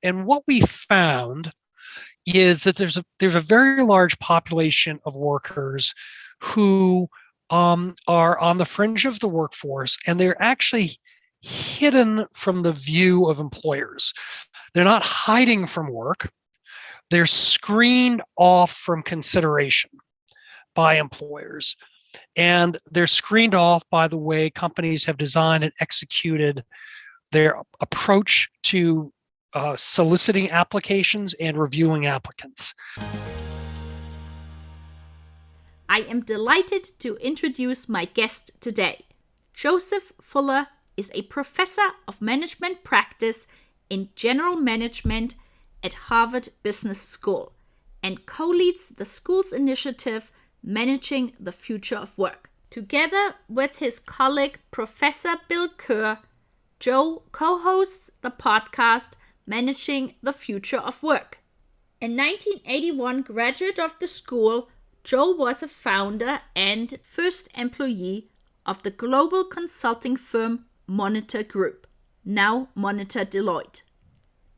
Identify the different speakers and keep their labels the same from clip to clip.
Speaker 1: And what we found is that there's a very large population of workers who are on the fringe of the workforce, and they're actually hidden from the view of employers. They're not hiding from work. They're screened off from consideration by employers. And they're screened off by the way companies have designed and executed their approach to soliciting applications and reviewing applicants.
Speaker 2: I am delighted to introduce my guest today. Joseph Fuller is a professor of management practice in general management at Harvard Business School and co-leads the school's initiative Managing the Future of Work. Together with his colleague Professor Bill Kerr, Joe co-hosts the podcast Managing the Future of Work. A 1981 graduate of the school, Joe was a founder and first employee of the global consulting firm Monitor Group, now Monitor-Deloitte.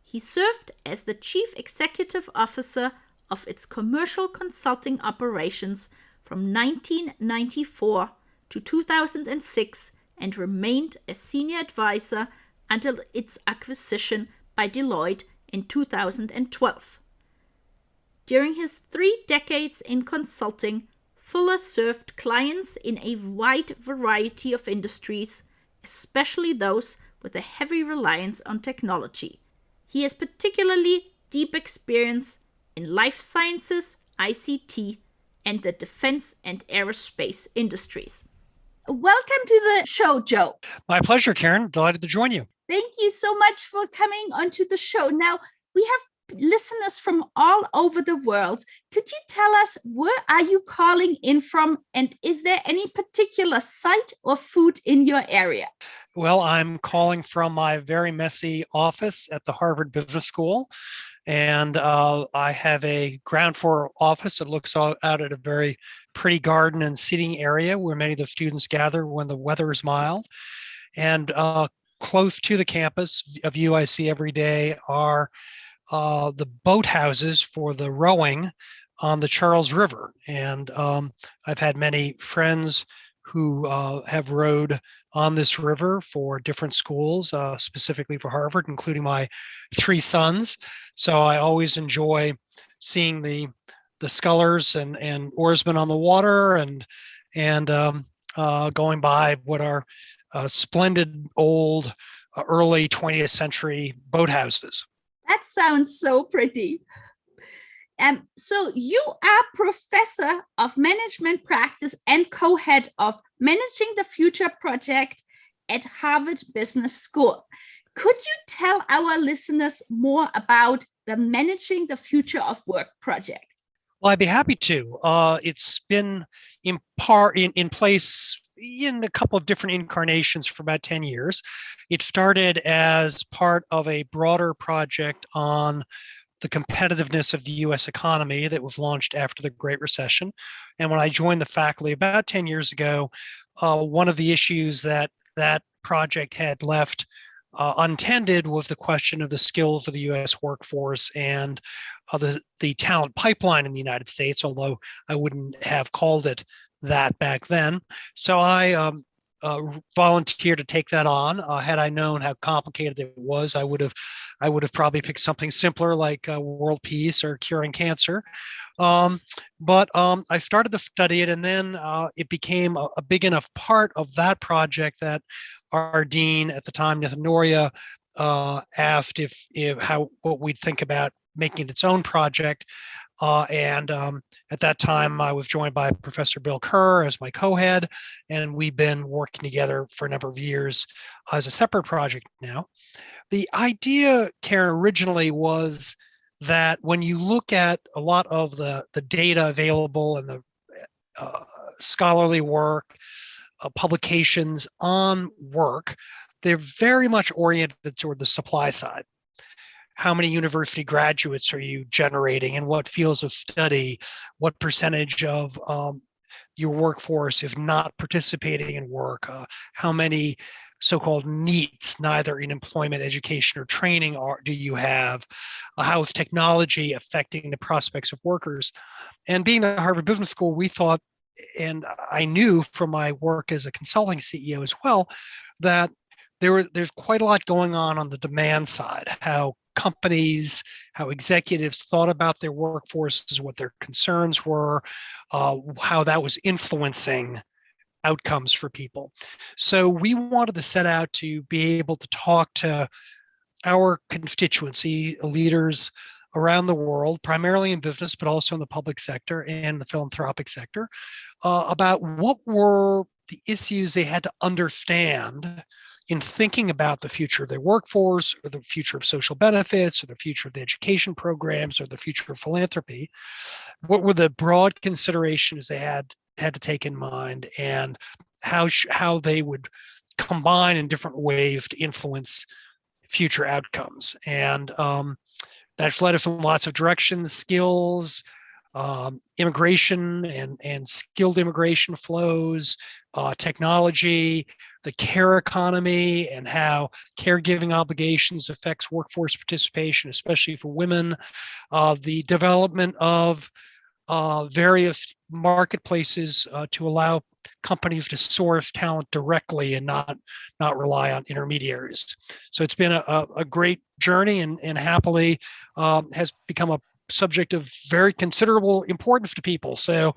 Speaker 2: He served as the chief executive officer of its commercial consulting operations from 1994 to 2006 and remained a senior advisor until its acquisition by Deloitte in 2012. During his 3 decades in consulting, Fuller served clients in a wide variety of industries, especially those with a heavy reliance on technology. He has particularly deep experience in life sciences, ICT, and the defense and aerospace industries. Welcome to the show, Joe.
Speaker 1: My pleasure, Karen. Delighted to join you.
Speaker 2: Thank you so much for coming onto the show. Now, we have listeners from all over the world. Could you tell us, where are you calling in from, and is there any particular site or food in your area?
Speaker 1: Well, I'm calling from my very messy office at the Harvard Business School. And I have a ground floor office that looks out at a very pretty garden and seating area where many of the students gather when the weather is mild. And close to the campus, a view I see every day are the boathouses for the rowing on the Charles River. And I've had many friends who have rowed on this river for different schools, specifically for Harvard, including my 3 sons. So I always enjoy seeing the scullers and oarsmen on the water and going by what are splendid old early 20th century boathouses.
Speaker 2: That sounds so pretty. So you are professor of management practice and co-head of Managing the Future project at Harvard Business School. Could you tell our listeners more about the Managing the Future of Work project?
Speaker 1: Well, I'd be happy to. It's been in place in a couple of different incarnations for about 10 years. It started as part of a broader project on the competitiveness of the U.S. economy that was launched after the Great Recession. And when I joined the faculty about 10 years ago, one of the issues that project had left untended was the question of the skills of the U.S. workforce and the talent pipeline in the United States, although I wouldn't have called it that back then. So I volunteered to take that on. Had I known how complicated it was, I would have probably picked something simpler like world peace or curing cancer. But I started to study it, and then it became a big enough part of that project that our dean at the time, Nathan Noria, asked what we'd think about making its own project. And at that time, I was joined by Professor Bill Kerr as my co-head, and we've been working together for a number of years as a separate project now. The idea, Karen, originally was that when you look at a lot of the data available and the scholarly work, publications on work, they're very much oriented toward the supply side. How many university graduates are you generating, and what fields of study? What percentage of your workforce is not participating in work? How many so-called needs, neither in employment, education, or training do you have. How is technology affecting the prospects of workers? And being the Harvard Business School, we thought, and I knew from my work as a consulting CEO as well, that there's quite a lot going on the demand side, how companies, how executives thought about their workforces, what their concerns were, how that was influencing outcomes for people. So we wanted to set out to be able to talk to our constituency, leaders around the world, primarily in business, but also in the public sector and the philanthropic sector, about what were the issues they had to understand in thinking about the future of their workforce, or the future of social benefits, or the future of the education programs, or the future of philanthropy. What were the broad considerations they had to take in mind, and how they would combine in different ways to influence future outcomes. And that's led us in lots of directions: skills, immigration and skilled immigration flows, technology, the care economy, and how caregiving obligations affects workforce participation, especially for women, the development of various marketplaces to allow companies to source talent directly and not rely on intermediaries. So it's been a great journey, and happily has become a subject of very considerable importance to people. So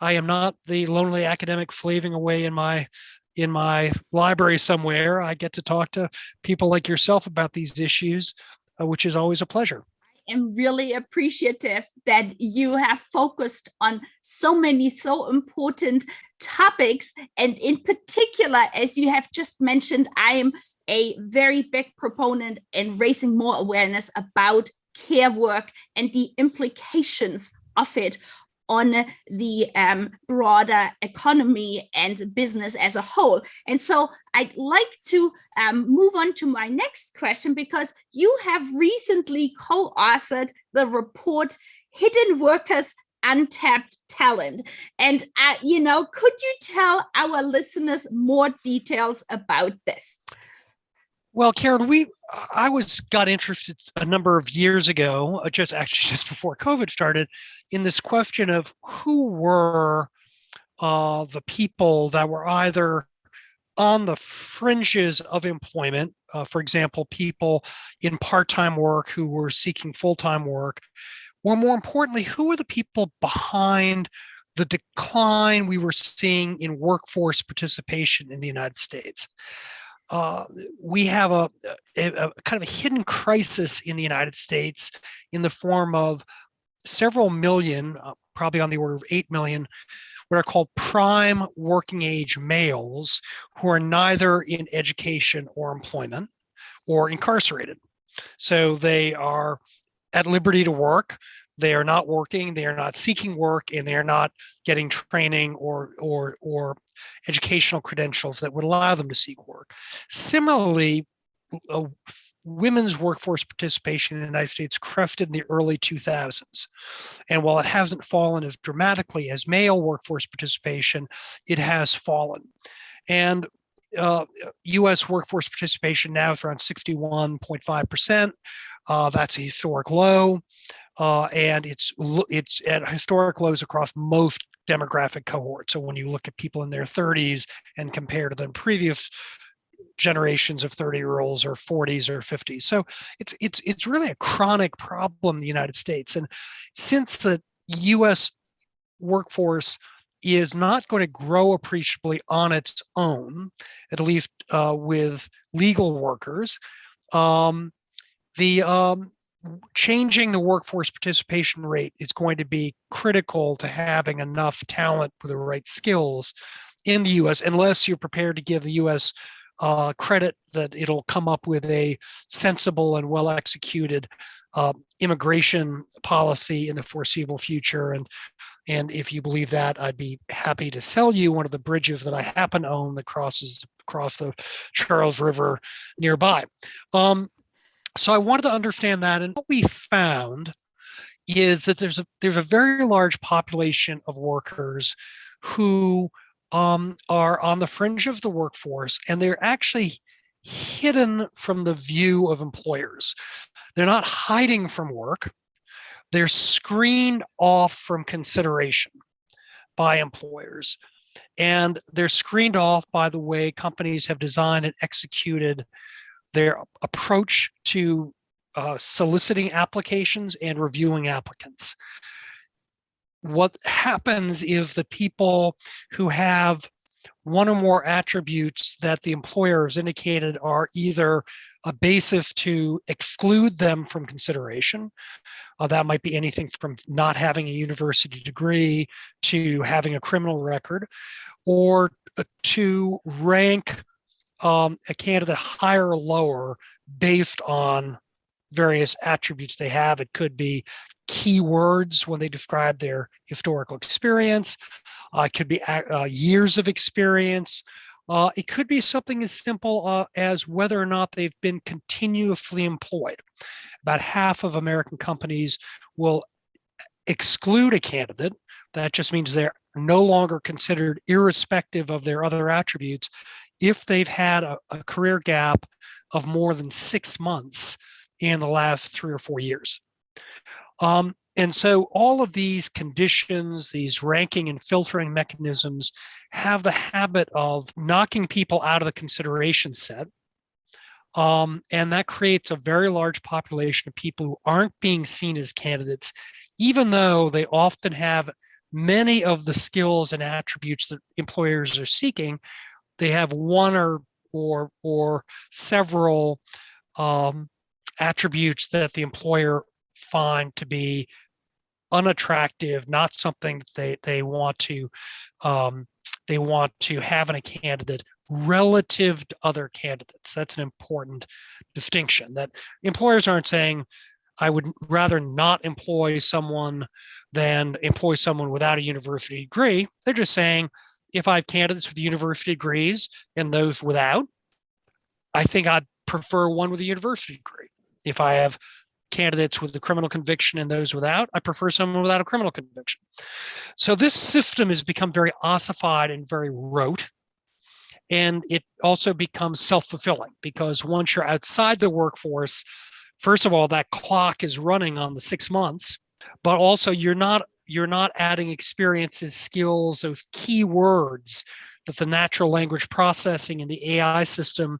Speaker 1: I am not the lonely academic slaving away in my library somewhere. I get to talk to people like yourself about these issues, which is always a pleasure.
Speaker 2: Am really appreciative that you have focused on so many so important topics. And in particular, as you have just mentioned, I am a very big proponent in raising more awareness about care work and the implications of it on the broader economy and business as a whole. And so I'd like to move on to my next question, because you have recently co-authored the report, Hidden Workers, Untapped Talent. And, could you tell our listeners more details about this?
Speaker 1: Well, Karen, I got interested a number of years ago, just before COVID started, in this question of who were the people that were either on the fringes of employment, for example, people in part-time work who were seeking full-time work, or more importantly, who were the people behind the decline we were seeing in workforce participation in the United States. We have a kind of a hidden crisis in the United States in the form of several million, probably on the order of 8 million, what are called prime working age males who are neither in education or employment or incarcerated. So they are at liberty to work. They are not working, they are not seeking work, and they are not getting training or educational credentials that would allow them to seek work. Similarly, women's workforce participation in the United States crested in the early 2000s. And while it hasn't fallen as dramatically as male workforce participation, it has fallen. And U.S. workforce participation now is around 61.5%. That's a historic low. And it's at historic lows across most demographic cohorts. So when you look at people in their 30s and compare to the previous generations of 30-year-olds or 40s or 50s, so it's really a chronic problem in the United States. And since the U.S. workforce is not going to grow appreciably on its own, at least with legal workers, changing the workforce participation rate is going to be critical to having enough talent with the right skills in the U.S., unless you're prepared to give the U.S. Credit that it'll come up with a sensible and well-executed immigration policy in the foreseeable future. And if you believe that, I'd be happy to sell you one of the bridges that I happen to own that crosses across the Charles River nearby. So I wanted to understand that, and what we found is that there's a very large population of workers who are on the fringe of the workforce, and they're actually hidden from the view of employers. They're not hiding from work. They're screened off from consideration by employers. And they're screened off by the way companies have designed and executed their approach to soliciting applications and reviewing applicants. What happens is the people who have one or more attributes that the employer has indicated are either a basis to exclude them from consideration. That might be anything from not having a university degree to having a criminal record, or to rank a candidate higher or lower based on various attributes they have. It could be keywords when they describe their historical experience. It could be years of experience. It could be something as simple as whether or not they've been continuously employed. About half of American companies will exclude a candidate. That just means they're no longer considered, irrespective of their other attributes, if they've had a career gap of more than 6 months in the last 3 or 4 years. And so all of these conditions, these ranking and filtering mechanisms, have the habit of knocking people out of the consideration set. And that creates a very large population of people who aren't being seen as candidates, even though they often have many of the skills and attributes that employers are seeking. They have one or several attributes that the employer find to be unattractive, not something that they want to have in a candidate relative to other candidates. That's an important distinction, that employers aren't saying, I would rather not employ someone than employ someone without a university degree. They're just saying, if I have candidates with university degrees and those without, I think I'd prefer one with a university degree. If I have candidates with a criminal conviction and those without, I prefer someone without a criminal conviction. So this system has become very ossified and very rote. And it also becomes self-fulfilling, because once you're outside the workforce, first of all, that clock is running on the 6 months, but also you're not adding experiences, skills, those key words that the natural language processing and the AI system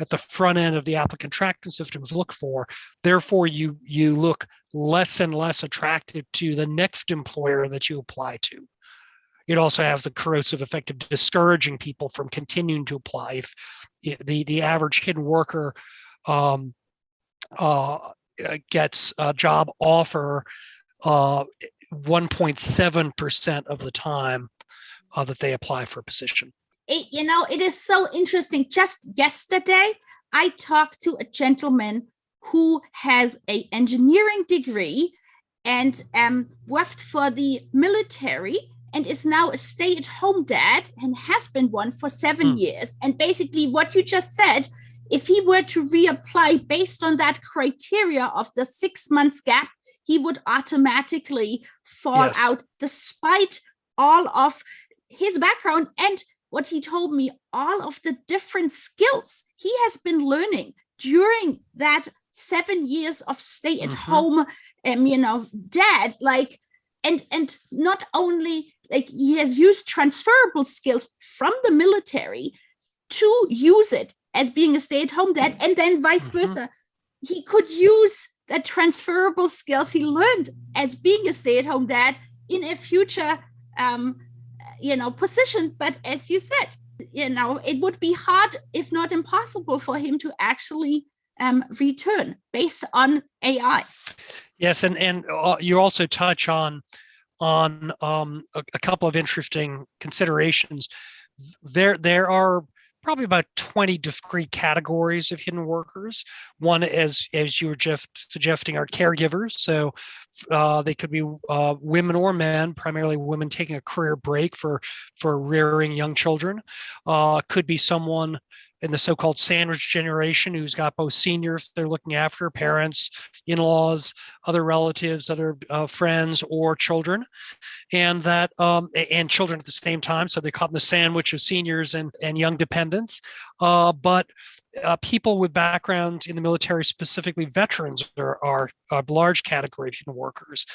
Speaker 1: at the front end of the applicant tracking systems look for. Therefore, you look less and less attractive to the next employer that you apply to. It also has the corrosive effect of discouraging people from continuing to apply. If the average hidden worker gets a job offer 1.7% of the time that they apply for a position.
Speaker 2: It is so interesting. Just yesterday, I talked to a gentleman who has an engineering degree and worked for the military and is now a stay-at-home dad and has been one for 7 years. And basically what you just said, if he were to reapply based on that criteria of the 6 months gap, he would automatically fall out, despite all of his background and what he told me, all of the different skills he has been learning during that 7 years of stay-at-home, dad. And not only he has used transferable skills from the military to use it as being a stay-at-home dad, and then vice versa. He could use the transferable skills he learned as being a stay-at-home dad in a future position. But as you said, it would be hard, if not impossible, for him to actually return based on AI.
Speaker 1: Yes, and you also touch on a couple of interesting considerations. There are probably about 20 discrete categories of hidden workers. One, as you were just suggesting, are caregivers. So they could be women or men, primarily women taking a career break for rearing young children. Could be someone in the so-called sandwich generation, who's got both seniors they're looking after, parents, in-laws, other relatives, other friends, or children, and that and children at the same time. So they're caught in the sandwich of seniors and young dependents. But people with backgrounds in the military, specifically veterans, are a large category of human workers.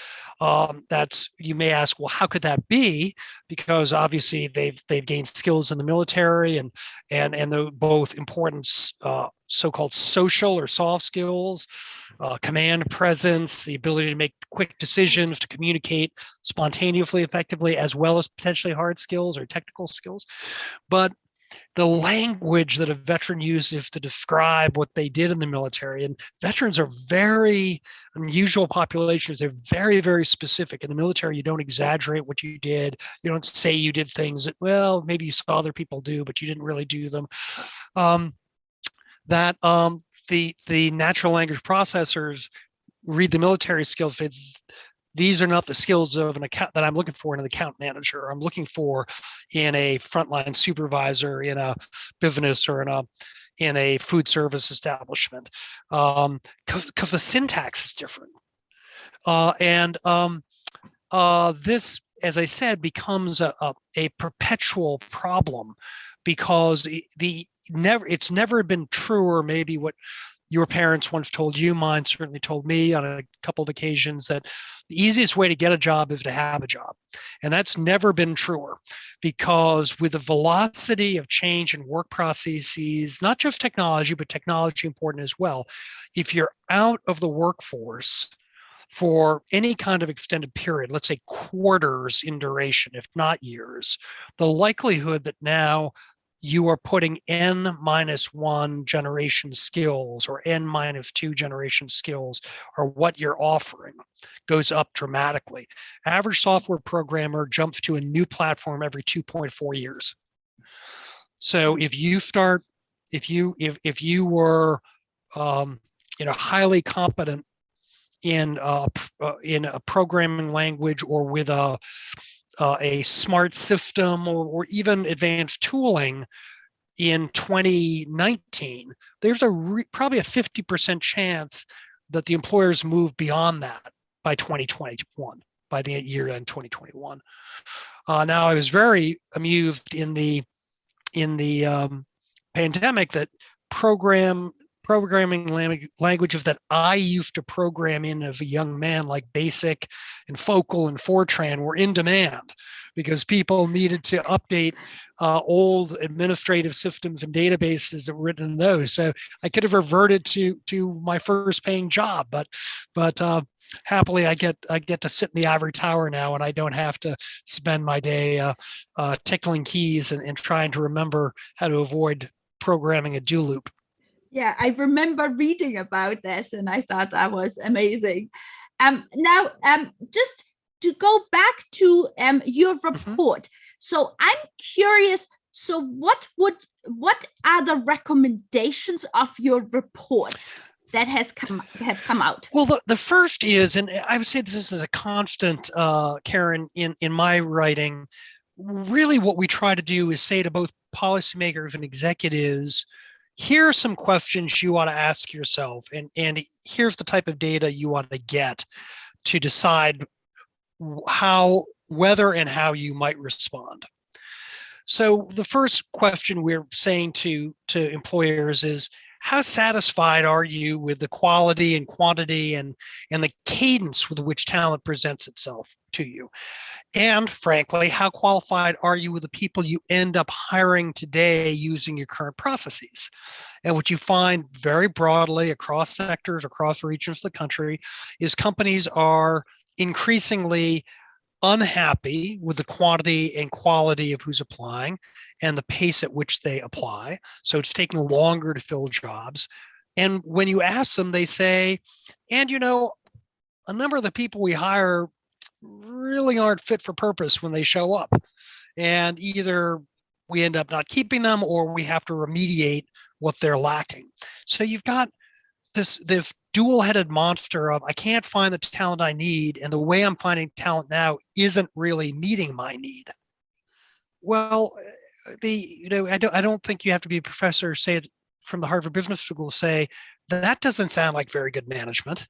Speaker 1: That's, you may ask, well, how could that be? Because obviously they've gained skills in the military, and the both important so-called social or soft skills, command presence, the ability to make quick decisions, to communicate spontaneously, effectively, as well as potentially hard skills or technical skills. But the language that a veteran uses to describe what they did in the military, and veterans are very unusual populations. They're very, very specific. In the military, you don't exaggerate what you did. You don't say you did things that, well, maybe you saw other people do, but you didn't really do them. The natural language processors read the military skills. These are not the skills of an account that I'm looking for in an account manager. I'm looking for in a frontline supervisor, in a business, or in a food service establishment, because the syntax is different. This, as I said, becomes a perpetual problem, because it's never been truer, maybe what your parents once told you, mine certainly told me on a couple of occasions, that the easiest way to get a job is to have a job. And that's never been truer, because with the velocity of change in work processes, not just technology, but technology important as well, if you're out of the workforce for any kind of extended period, let's say quarters in duration, if not years, the likelihood that now you are putting N-1 generation skills or N-2 generation skills, or what you're offering, goes up dramatically. Average software programmer jumps to a new platform every 2.4 years. So if you were highly competent in a programming language, or with a smart system, or even advanced tooling in 2019, there's probably a 50% chance that the employers move beyond that by 2021, by the year end 2021. Now, I was very amused in the pandemic that programming languages that I used to program in as a young man, like BASIC and Focal and Fortran, were in demand, because people needed to update old administrative systems and databases that were written in those. So I could have reverted to my first paying job, but happily I get to sit in the ivory tower now, and I don't have to spend my day tickling keys and trying to remember how to avoid programming a do loop.
Speaker 2: Yeah, I remember reading about this, and I thought that was amazing. Now, just to go back to your report. So I'm curious. So what are the recommendations of your report that have come out?
Speaker 1: Well, the first is, and I would say this is a constant, Karen, in my writing. Really, what we try to do is say to both policymakers and executives, here are some questions you ought to ask yourself, and here's the type of data you ought to get to decide whether and how you might respond. So the first question we're saying to employers is, how satisfied are you with the quality and quantity and the cadence with which talent presents itself to you? And frankly, how qualified are you with the people you end up hiring today using your current processes? And what you find very broadly across sectors, across regions of the country, is companies are increasingly unhappy with the quantity and quality of who's applying and the pace at which they apply. So it's taking longer to fill jobs. And when you ask them, they say, and a number of the people we hire really aren't fit for purpose when they show up. And either we end up not keeping them, or we have to remediate what they're lacking. So you've got this dual-headed monster of, I can't find the talent I need, and the way I'm finding talent now isn't really meeting my need. Well, I don't think you have to be a professor, say it from the Harvard Business School, say that doesn't sound like very good management.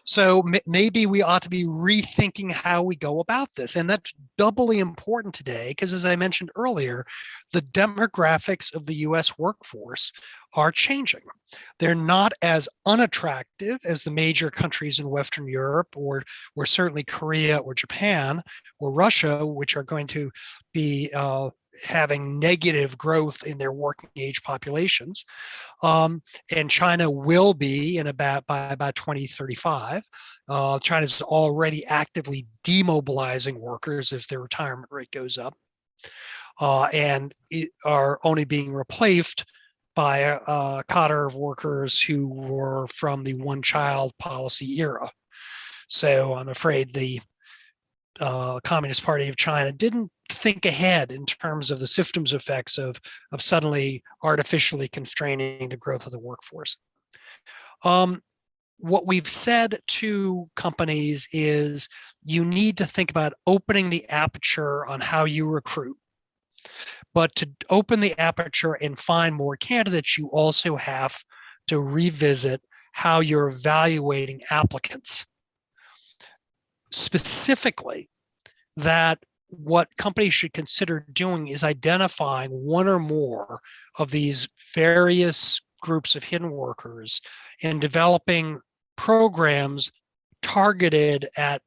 Speaker 1: So maybe we ought to be rethinking how we go about this. And that's doubly important today because, as I mentioned earlier, the demographics of the US workforce are changing. They're not as unattractive as the major countries in Western Europe or certainly Korea or Japan or Russia, which are going to be having negative growth in their working age populations. And China will be by about 2035. China's already actively demobilizing workers as their retirement rate goes up, and are only being replaced by a cadre of workers who were from the one-child policy era. So I'm afraid the Communist Party of China didn't think ahead in terms of the systems effects of suddenly artificially constraining the growth of the workforce. What we've said to companies is you need to think about opening the aperture on how you recruit. But to open the aperture and find more candidates, you also have to revisit how you're evaluating applicants. Specifically, that what companies should consider doing is identifying one or more of these various groups of hidden workers and developing programs targeted at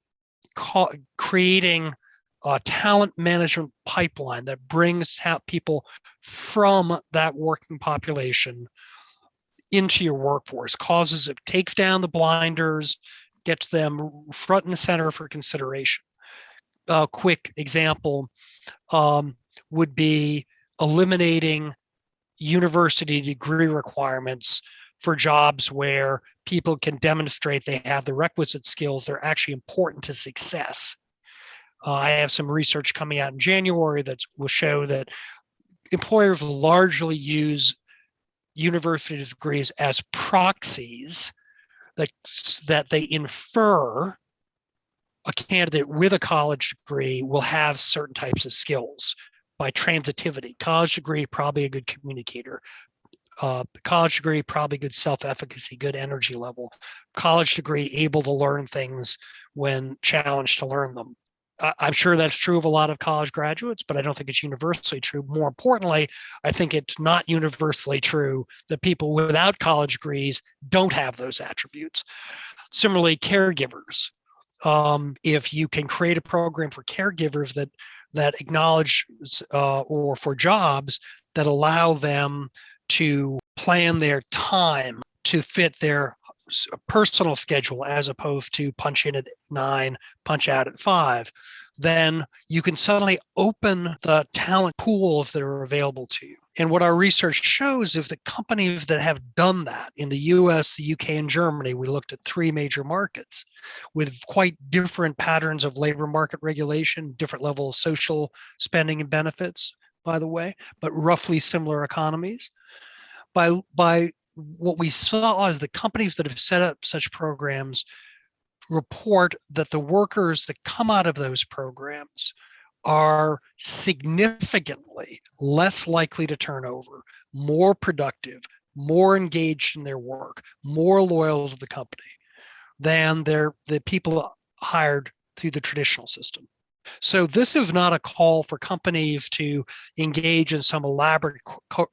Speaker 1: creating a talent management pipeline that brings people from that working population into your workforce, takes down the blinders, gets them front and center for consideration. A quick example would be eliminating university degree requirements for jobs where people can demonstrate they have the requisite skills that are actually important to success. I have some research coming out in January that will show that employers largely use university degrees as proxies that they infer a candidate with a college degree will have certain types of skills by transitivity. College degree, probably a good communicator. College degree, probably good self-efficacy, good energy level. College degree, able to learn things when challenged to learn them. I'm sure that's true of a lot of college graduates, but I don't think it's universally true. More importantly, I think it's not universally true that people without college degrees don't have those attributes. Similarly, caregivers. If you can create a program for caregivers that acknowledge or for jobs that allow them to plan their time to fit their personal schedule as opposed to punch in at 9, punch out at 5, then you can suddenly open the talent pools that are available to you. And what our research shows is that companies that have done that in the US, the UK, and Germany, we looked at 3 major markets with quite different patterns of labor market regulation, different levels of social spending and benefits, by the way, but roughly similar economies. By what we saw is the companies that have set up such programs report that the workers that come out of those programs are significantly less likely to turn over, more productive, more engaged in their work, more loyal to the company than the people hired through the traditional system. So this is not a call for companies to engage in some elaborate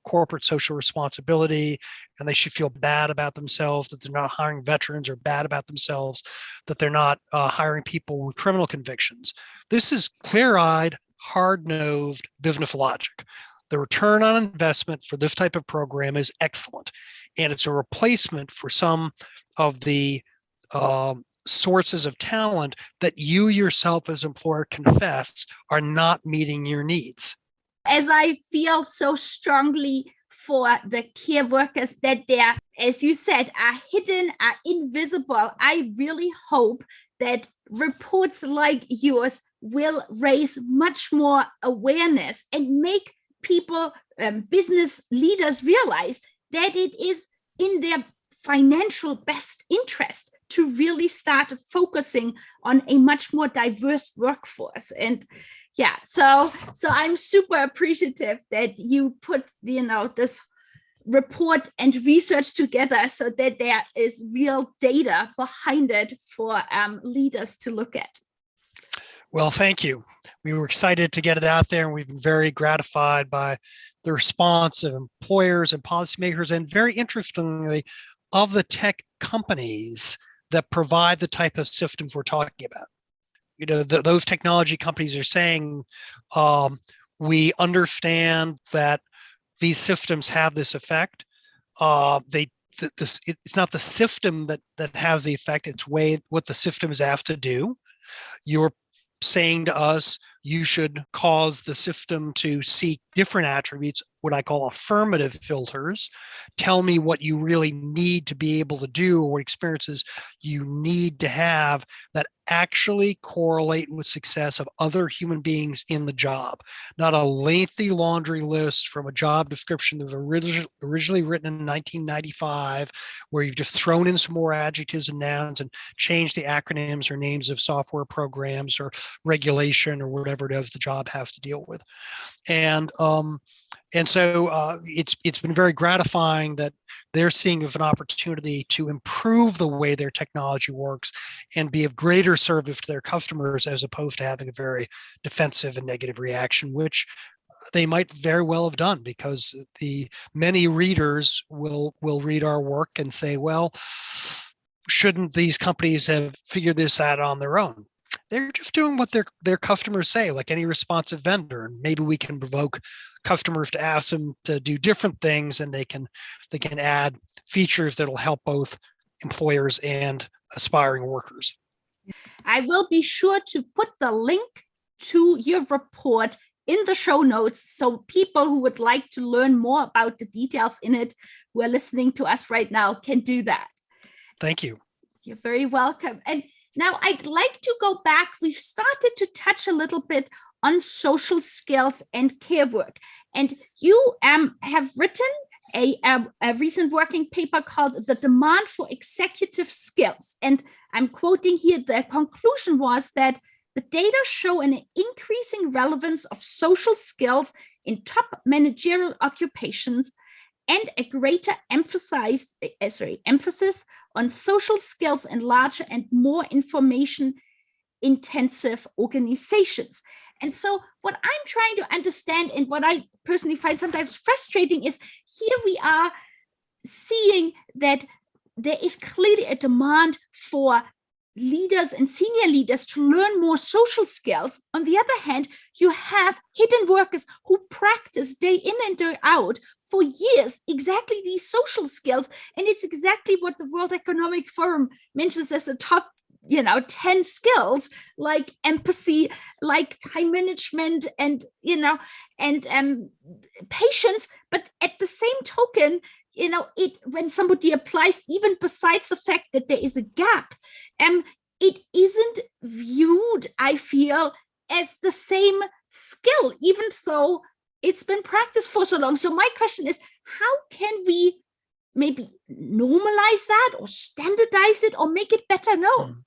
Speaker 1: corporate social responsibility, and they should feel bad about themselves that they're not hiring veterans, or bad about themselves that they're not hiring people with criminal convictions. This is clear-eyed, hard-nosed business logic. The return on investment for this type of program is excellent, and it's a replacement for some of the sources of talent that you yourself as employer confess are not meeting your needs.
Speaker 2: As I feel so strongly for the care workers that they're, as you said, are hidden, are invisible, I really hope that reports like yours will raise much more awareness and make people, business leaders, realize that it is in their financial best interest to really start focusing on a much more diverse workforce. And Yeah, so I'm super appreciative that you put this report and research together so that there is real data behind it for leaders to look at.
Speaker 1: Well, thank you. We were excited to get it out there, and we've been very gratified by the response of employers and policymakers, and very interestingly, of the tech companies that provide the type of systems we're talking about. Those technology companies are saying, we understand that these systems have this effect. It's not the system that has the effect, it's what the system is asked to do. You're saying to us, you should cause the system to seek different attributes, what I call affirmative filters. Tell me what you really need to be able to do, or what experiences you need to have that actually correlate with success of other human beings in the job. Not a lengthy laundry list from a job description that was originally written in 1995, where you've just thrown in some more adjectives and nouns and changed the acronyms or names of software programs or regulation or whatever it is the job has to deal with. And so it's been very gratifying that they're seeing as an opportunity to improve the way their technology works and be of greater service to their customers, as opposed to having a very defensive and negative reaction, which they might very well have done, because the many readers will read our work and say, well, shouldn't these companies have figured this out on their own? They're just doing what their customers say, like any responsive vendor. And maybe we can provoke customers to ask them to do different things, and they can add features that'll help both employers and aspiring workers.
Speaker 2: I will be sure to put the link to your report in the show notes, so people who would like to learn more about the details in it, who are listening to us right now, can do that.
Speaker 1: Thank you.
Speaker 2: You're very welcome. And now I'd like to go back. We've started to touch a little bit on social skills and care work. And you have written a recent working paper called The Demand for Executive Skills. And I'm quoting here, the conclusion was that the data show an increasing relevance of social skills in top managerial occupations, and a greater emphasis on social skills in larger and more information-intensive organizations. And so what I'm trying to understand, and what I personally find sometimes frustrating, is here we are seeing that there is clearly a demand for leaders and senior leaders to learn more social skills. On the other hand, you have hidden workers who practice day in and day out for years exactly these social skills. And it's exactly what the World Economic Forum mentions as the top 10 skills, like empathy, like time management, and patience. But at the same token, when somebody applies, even besides the fact that there is a gap, it isn't viewed, I feel, as the same skill, even though it's been practiced for so long. So my question is, how can we maybe normalize that, or standardize it, or make it better known?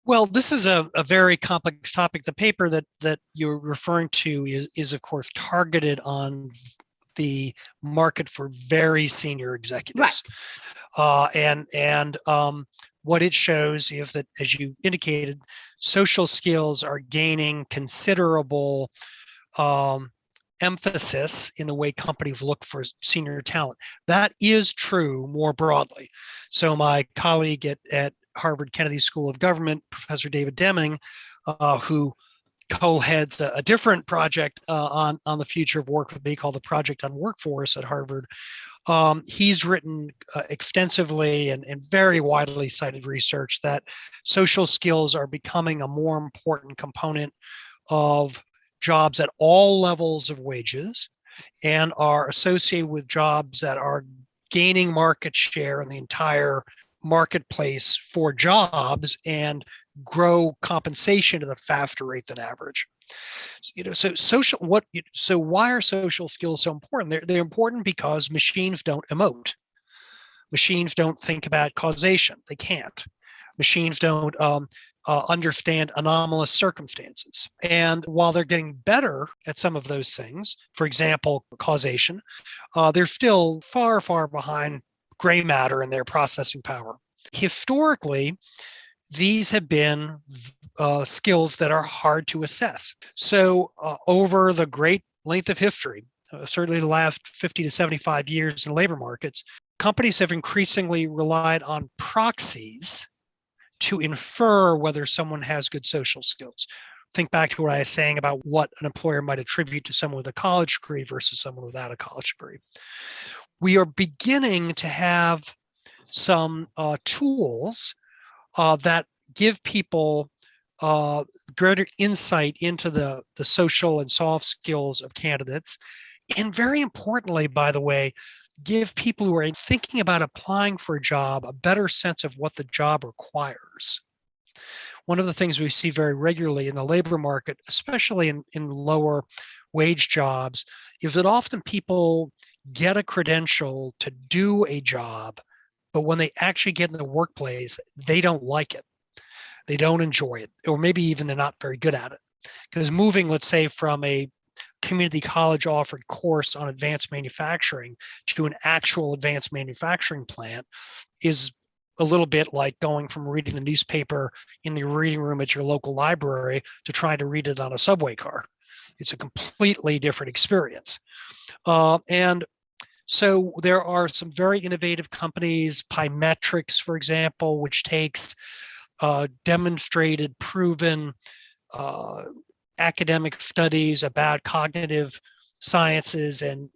Speaker 1: Well, this is a very complex topic. The paper that you're referring to is of course targeted on the market for very senior executives. Right. And what it shows is that, as you indicated, social skills are gaining considerable emphasis in the way companies look for senior talent. That is true more broadly. So my colleague at Harvard Kennedy School of Government, Professor David Deming, who co-heads a different project on the future of work with me, called the Project on Workforce at Harvard. He's written extensively and very widely cited research that social skills are becoming a more important component of jobs at all levels of wages, and are associated with jobs that are gaining market share in the entire marketplace for jobs, and grow compensation at a faster rate than average. So why are social skills so important? They're important because machines don't emote. Machines don't think about causation. They can't. Machines don't understand anomalous circumstances. And while they're getting better at some of those things, for example, causation, they're still far, far behind gray matter in their processing power. Historically, these have been skills that are hard to assess. So over the great length of history, certainly the last 50 to 75 years in labor markets, companies have increasingly relied on proxies to infer whether someone has good social skills. Think back to what I was saying about what an employer might attribute to someone with a college degree versus someone without a college degree. We are beginning to have some tools that give people greater insight into the social and soft skills of candidates. And very importantly, by the way, give people who are thinking about applying for a job a better sense of what the job requires. One of the things we see very regularly in the labor market, especially in lower wage jobs, is that often people get a credential to do a job, but when they actually get in the workplace, they don't like it. They don't enjoy it, or maybe even they're not very good at it. Because moving, let's say, from a community college offered course on advanced manufacturing to an actual advanced manufacturing plant is a little bit like going from reading the newspaper in the reading room at your local library to trying to read it on a subway car. It's a completely different experience. And so there are some very innovative companies, Pymetrics, for example, which takes demonstrated, proven academic studies about cognitive sciences and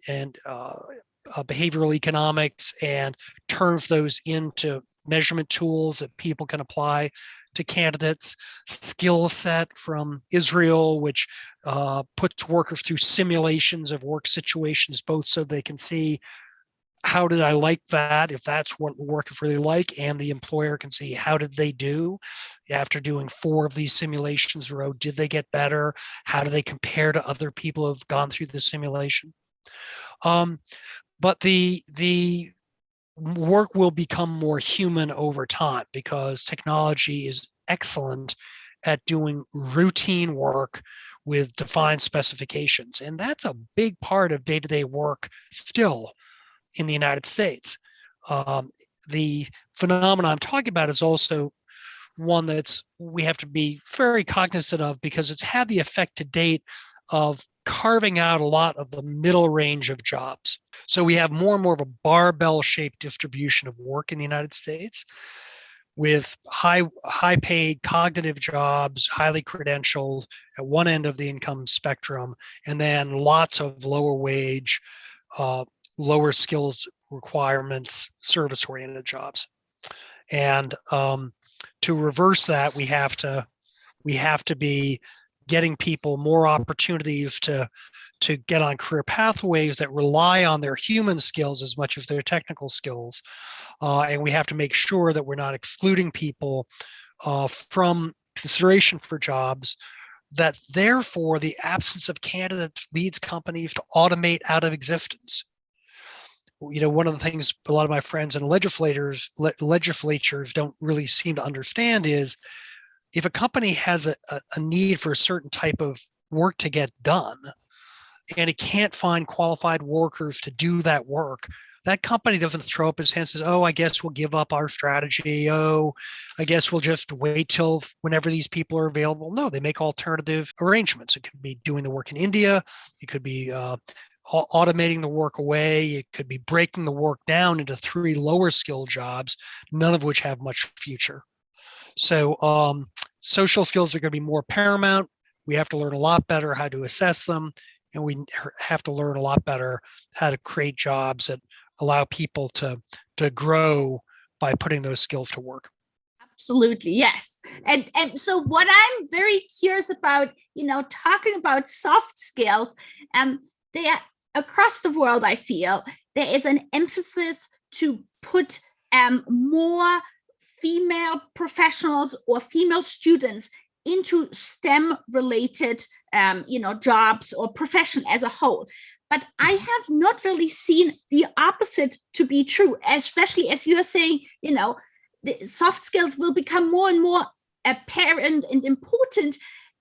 Speaker 1: behavioral economics and turns those into measurement tools that people can apply to candidates. Skill Set from Israel, which puts workers through simulations of work situations, both so they can see how did I like that, if that's what the work is really like, and the employer can see how did they do after doing 4 of these simulations in a row. Did they get better? How do they compare to other people who have gone through the simulation? But the work will become more human over time because technology is excellent at doing routine work with defined specifications. And that's a big part of day-to-day work still in the United States. The phenomenon I'm talking about is also one that's we have to be very cognizant of because it's had the effect to date of carving out a lot of the middle range of jobs. So we have more and more of a barbell-shaped distribution of work in the United States with high paid cognitive jobs, highly credentialed at one end of the income spectrum, and then lots of lower wage, lower skills requirements, service-oriented jobs. And to reverse that, we have to be getting people more opportunities to get on career pathways that rely on their human skills as much as their technical skills. And we have to make sure that we're not excluding people from consideration for jobs, that therefore the absence of candidates leads companies to automate out of existence. You know, one of the things a lot of my friends and legislators don't really seem to understand is if a company has a need for a certain type of work to get done and it can't find qualified workers to do that work, that company doesn't throw up its hands and says, oh, I guess we'll give up our strategy. Oh, I guess we'll just wait till whenever these people are available. No, they make alternative arrangements. It could be doing the work in India. It could be automating the work away. It could be breaking the work down into 3 lower skill jobs, none of which have much future. So social skills are going to be more paramount. We have to learn a lot better how to assess them. And we have to learn a lot better how to create jobs that allow people to grow by putting those skills to work.
Speaker 2: Absolutely, yes. And so what I'm very curious about, talking about soft skills, they are across the world, I feel, there is an emphasis to put more female professionals or female students into STEM-related, jobs or profession as a whole. But I have not really seen the opposite to be true, especially as you're saying, the soft skills will become more and more apparent and important.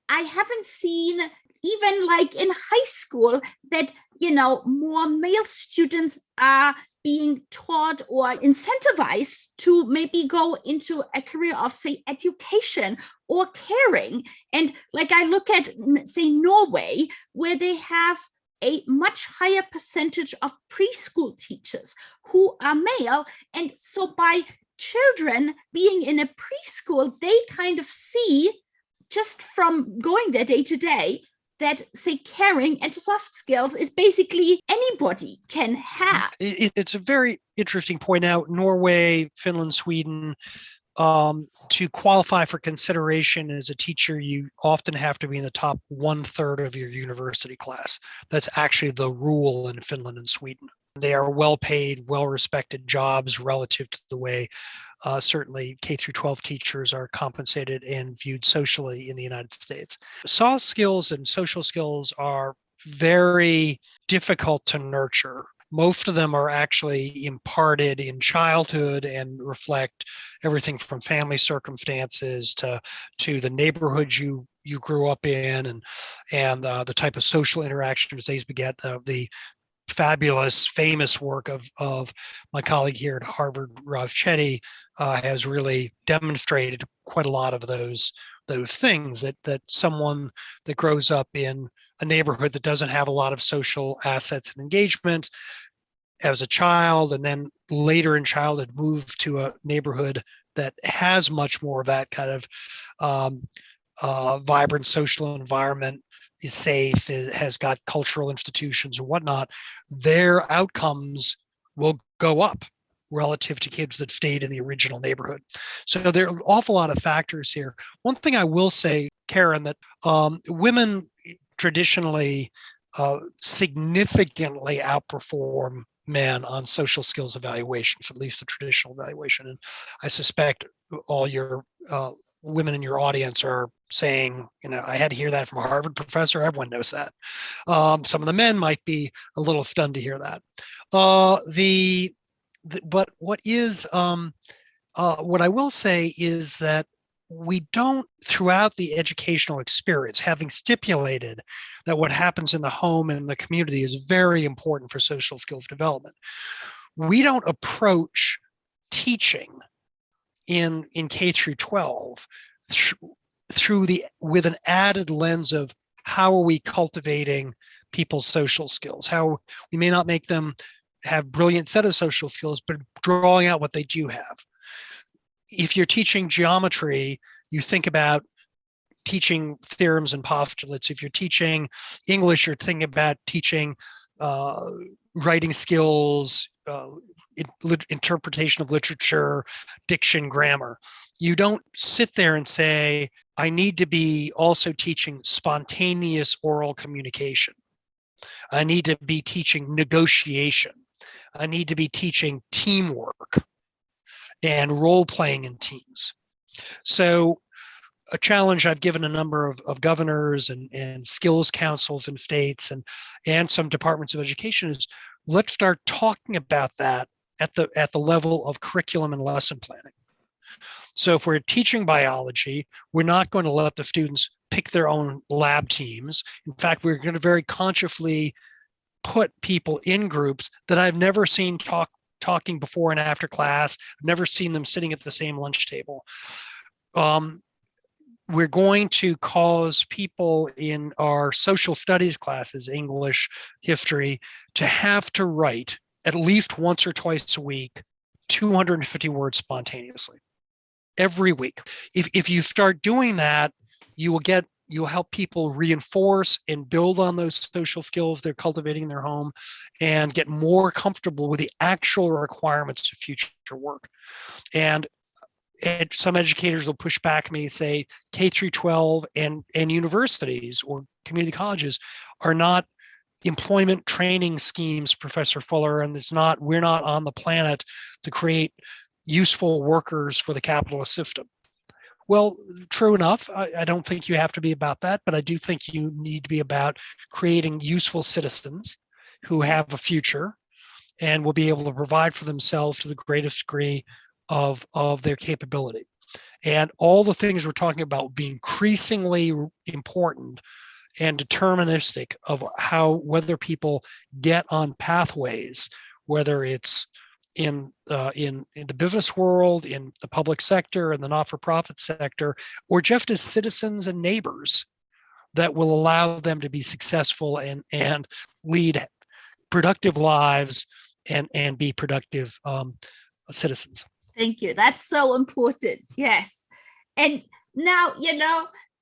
Speaker 2: I haven't seen, even like in high school, that, more male students are being taught or incentivized to maybe go into a career of, say, education or caring. And like I look at, say, Norway, where they have a much higher percentage of preschool teachers who are male. And so by children being in a preschool, they kind of see, just from going there day to day, that, say, caring and soft skills is basically anybody can have.
Speaker 1: It's a very interesting point out. Norway, Finland, Sweden, to qualify for consideration as a teacher, you often have to be in the top 1/3 of your university class. That's actually the rule in Finland and Sweden. They are well-paid, well-respected jobs relative to the way certainly K through 12 teachers are compensated and viewed socially in the United States. Soft skills and social skills are very difficult to nurture. Most of them are actually imparted in childhood and reflect everything from family circumstances to the neighborhood you grew up in, and the type of social interactions they beget. The fabulous, famous work of my colleague here at Harvard, Raj Chetty, has really demonstrated quite a lot of those things that someone that grows up in a neighborhood that doesn't have a lot of social assets and engagement as a child, and then later in childhood moved to a neighborhood that has much more of that kind of vibrant social environment, is safe, has got cultural institutions and whatnot, their outcomes will go up relative to kids that stayed in the original neighborhood. So there are an awful lot of factors here. One thing I will say, Karen, that women traditionally significantly outperform men on social skills evaluations, at least the traditional evaluation. And I suspect all your women in your audience are saying, I had to hear that from a Harvard professor. Everyone knows that. Some of the men might be a little stunned to hear that. But what I will say is that we don't, throughout the educational experience, having stipulated that what happens in the home and the community is very important for social skills development, we don't approach teaching in K through 12 with an added lens of how are we cultivating people's social skills. How we may not make them have brilliant set of social skills, but drawing out what they do have. If you're teaching geometry, you think about teaching theorems and postulates. If you're teaching English, you're thinking about teaching writing skills, interpretation of literature, diction, grammar. You don't sit there and say, I need to be also teaching spontaneous oral communication. I need to be teaching negotiation. I need to be teaching teamwork and role-playing in teams. So a challenge I've given a number of governors and skills councils in states and some departments of education is, let's start talking about that at the level of curriculum and lesson planning. So if we're teaching biology, we're not going to let the students pick their own lab teams. In fact, we're going to very consciously put people in groups that I've never seen talking before and after class. I've never seen them sitting at the same lunch table. We're going to cause people in our social studies classes, English, history, to have to write at least once or twice a week, 250 words spontaneously, every week. If you start doing that, you'll help people reinforce and build on those social skills they're cultivating in their home and get more comfortable with the actual requirements of future work. And some educators will push back at me, say K through 12 and universities or community colleges are not employment training schemes, Professor Fuller, and we're not on the planet to create useful workers for the capitalist system. Well, true enough. I don't think you have to be about that, but I do think you need to be about creating useful citizens who have a future and will be able to provide for themselves to the greatest degree of their capability. And all the things we're talking about being increasingly important and deterministic of whether people get on pathways, whether it's in the business world, in the public sector, in the not-for-profit sector, or just as citizens and neighbors, that will allow them to be successful and lead productive lives and be productive citizens.
Speaker 2: Thank you. That's so important. Yes. And now,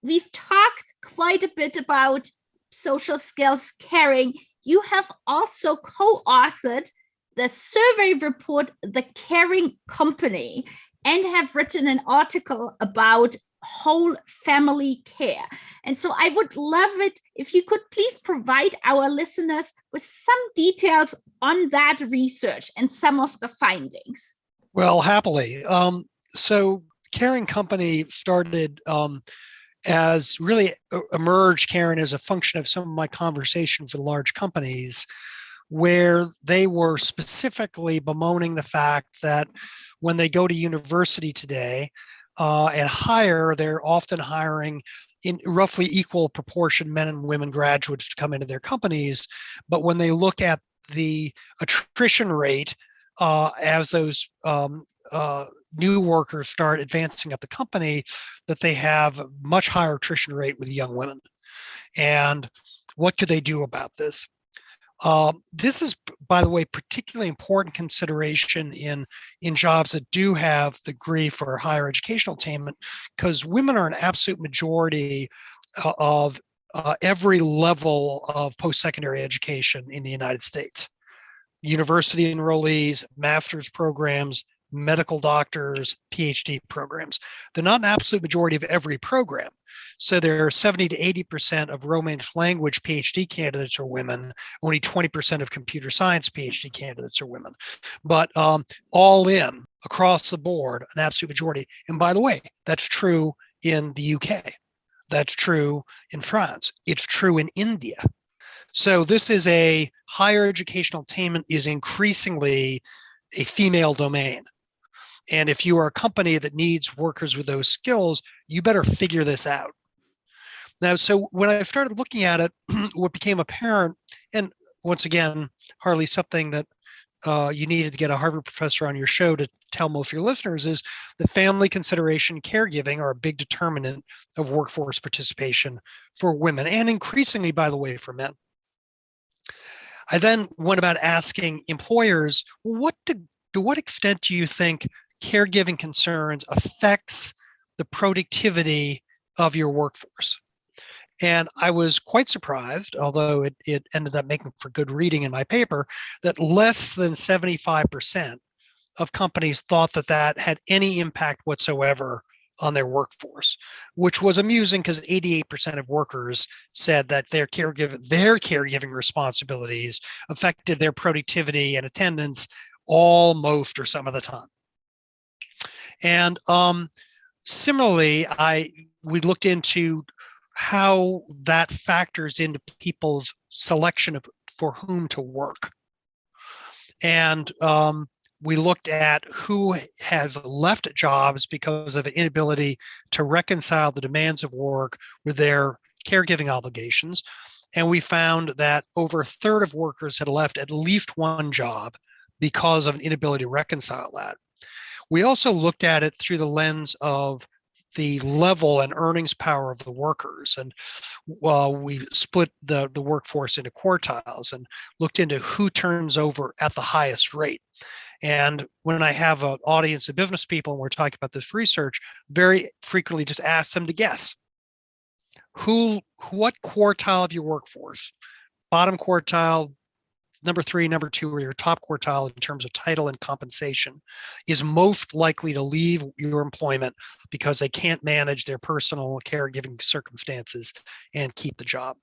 Speaker 2: we've talked quite a bit about social skills caring. You have also co-authored the survey report, The Caring Company, and have written an article about whole family care. And so I would love it if you could please provide our listeners with some details on that research and some of the findings.
Speaker 1: Well, happily. So Caring Company started as really emerged, Karen, as a function of some of my conversations with large companies, where they were specifically bemoaning the fact that when they go to university today and hire, they're often hiring in roughly equal proportion men and women graduates to come into their companies. But when they look at the attrition rate as those new workers start advancing up the company, that they have a much higher attrition rate with young women. And what could they do about this? This is, by the way, particularly important consideration in jobs that do have the degree for higher educational attainment, because women are an absolute majority of every level of post-secondary education in the United States. University enrollees, master's programs, medical doctors, PhD programs. They're not an absolute majority of every program. So there are 70 to 80% of Romance language PhD candidates are women. Only 20% of computer science PhD candidates are women. But all in, across the board, an absolute majority. And by the way, that's true in the UK. That's true in France. It's true in India. So this is a higher educational attainment is increasingly a female domain. And if you are a company that needs workers with those skills, you better figure this out. Now, so when I started looking at it, what became apparent, and once again, hardly something that you needed to get a Harvard professor on your show to tell most of your listeners, is that family consideration, caregiving are a big determinant of workforce participation for women, and increasingly, by the way, for men. I then went about asking employers, to what extent do you think caregiving concerns affects the productivity of your workforce? And I was quite surprised, although it ended up making for good reading in my paper, that less than 75% of companies thought that had any impact whatsoever on their workforce, which was amusing because 88% of workers said that their caregiving responsibilities affected their productivity and attendance all, most, or some of the time. And similarly, we looked into how that factors into people's selection for whom to work. And we looked at who has left jobs because of an inability to reconcile the demands of work with their caregiving obligations. And we found that over a third of workers had left at least one job because of an inability to reconcile that. We also looked at it through the lens of the level and earnings power of the workers. And we split the workforce into quartiles and looked into who turns over at the highest rate. And when I have an audience of business people and we're talking about this research, very frequently just ask them to guess. What quartile of your workforce, bottom quartile, number 3, number 2, or your top quartile in terms of title and compensation, is most likely to leave your employment because they can't manage their personal caregiving circumstances and keep the job?